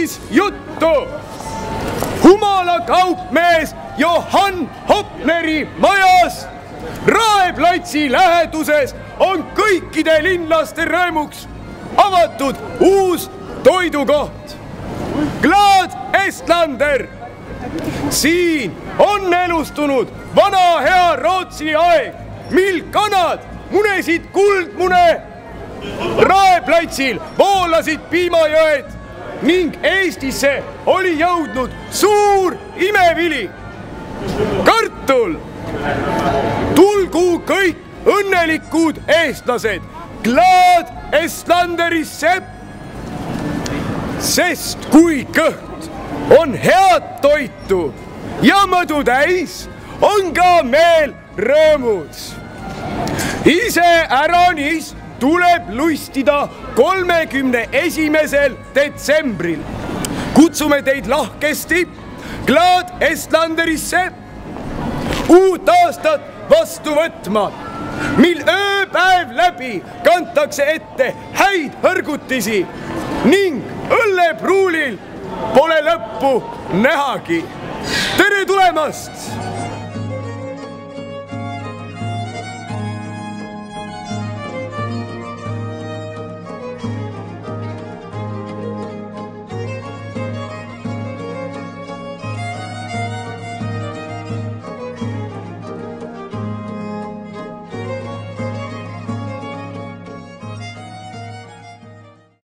5 juttu. Humala kaupmees Johann Hopneri majas Raeplatsi läheduses on kõikide linlaste rõõmuks avatud uus toidukoht. Glad Estlander. Siin on elustunud vana hea Rootsi aeg, mil kanad munesid kuldmune. Raeplatsil voolasid piimajõed ning Eestisse oli jõudnud suur imevili. Kartul. Tulgu kõik õnnelikud eestlased Glad Estlanderisse, sest kui kõht on head toitu ja mõdu täis, on ka meel rõõmus. Iseäranis tuleb lustida 31. detsembril. Kutsume teid lahkesti Glad Estlanderisse uut aastat vastu võtma, mil ööpäev läbi kantakse ette häid hõrgutisi ning õllepruulil pole lõppu nähagi. Tere tulemast!